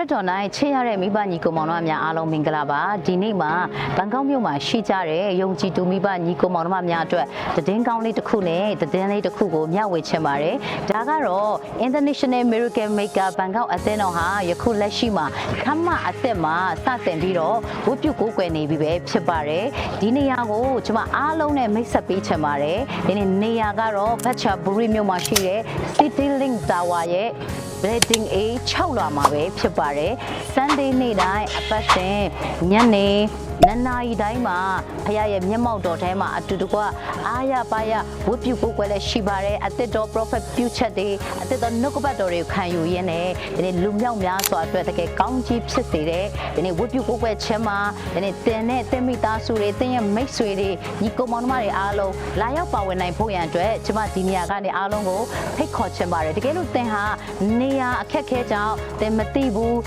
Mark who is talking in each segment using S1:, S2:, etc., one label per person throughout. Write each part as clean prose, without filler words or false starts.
S1: ခရစ်တော်၌ချစ်ရတဲ့မိဘညီကိုမောင်တို့အများအားလုံးမင်္ဂလာပါဒီနေ့မှာဘန်ကောက်မြို့မှာရှိကြတဲ့ယုံကြည်သူမိဘညီကိုမောင်တို့များအတွက်သတင်းကောင်းလေးတစ်ခုနဲ့သတင်းလေးတစ်ခုကိုမျှဝေချင်ပါတယ်ဒါကတော့ International Miracle Maker ဘန်ကောက်အသင်းတော်ဟာယခုလက်ရှိမှာခမ်းမအသက်မှာစတင်ပြီးတော့ဝတ်ပြုကိုးကွယ်နေပြီပဲဖြစ်ပါတယ်ဒီနေရာကိုကျွန်မအားလုံးနဲ့မိတ်ဆက်ပေးချင်ပါတယ်ဒီနေရာကတော့ဘတ်ချာဘူရီမြို့မှာရှိတဲ့ City Link Tower ရဲ့Building A 6လွှာမှာပဲဖြစ်ပါတယ် Sunday နေ့တိုင်းအပတ်စဉ်ညနေနနာရီတိုင်းမှာဖခင်ရဲ့မျက်မှောက်တော်ထဲမှာအတူတကွအားရပါရဝတ်ပြုကိုးကွယ်လက်ရှိပါတယ်အသစ်တော် prophet ပြုချက်တွေအသစ်တော်နှုတ်ကပတ်တော်တွေကိုခံယူရင်းနဲ့ဒီနေ့လူမြောက်များစွာအတွက်တကယ်ကောင်းကြီးဖြစ်စေတဲ့ဒီနေ့ဝတ်ပြုကိုးကွယ်ခြင်းမှာဒီနေ့တင်နဲ့တင်မိသားစုတွေတင်ရဲ့မိတ်ဆွေတွေညီကိုမောင်နှမတွေအားလုံးလာရောက်ပါဝင်နိုင်ဖို့ရန်အတွက်ကျွန်မဒီနေရာကနေအားလုံးကိုဖိတ်ခေါ်ချင်ပါတယ်တကယ်လို့တင်ဟာနေရာအခက်ခဲကြောင့်တင်မသိဘူး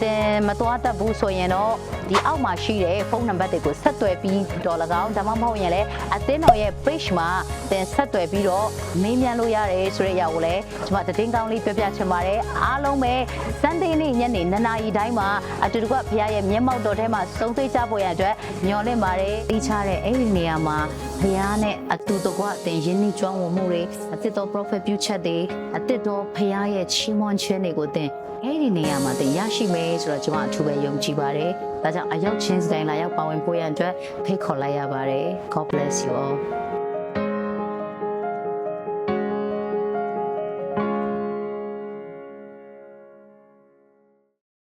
S1: တင်မသွားတတ်ဘူးဆိုရင်တော့ဒီအောက်မှာရှိတဲ့ဖုန်းနံပါတ်တွေကိုဆက်သွယ်ပြီးတော့၎င်းဒါမှမဟုတ်ရင်လည်းအသင်းတော်ရဲ့ page မှာတင်ဆက်သွယ်ပြီးတော့မေးမြန်းလို့ရတယ်ဆိုတဲ့အရာကိုလည်းကျွန်မသတင်းကောင်းလေးပြောပြချင်ပါတယ်အားလုံးပဲ Sunday နေ့ညနေ9:00နာရီတိုင်းမှာအတူတကွဘုရားရဲ့မျက်မှောက်တော်ထဲမှာစုံတွေ့ကြဖို့ရအတွက်ညွှန်လင့်ပါတယ်တီးခြားတဲ့အဲ့ဒီနေရာမှာဘုရားနဲ့အတူတကွတင်ရင်းနှီးကျွမ်းဝင်မှုတွေအသစ်တော် prophet ပြုချက်တွေအသစ်တော်ဘုရားရဲ့ချီးမွမ်းခြင်းတွေကိုတင်အဲ့ဒီနေရာမှာတင်ရရှိမယ်ဆိုတော့ကျွန်မအထူးပဲယုံကြည်ပါတယ်ဒါကြောင့်အရောက်ချင်းစတိုင်းလာရောက်ပါဝင်ဖို့ရန်အတွက်ဖိတ်ခေါ်လိုက်ရပါတယ် God bless you all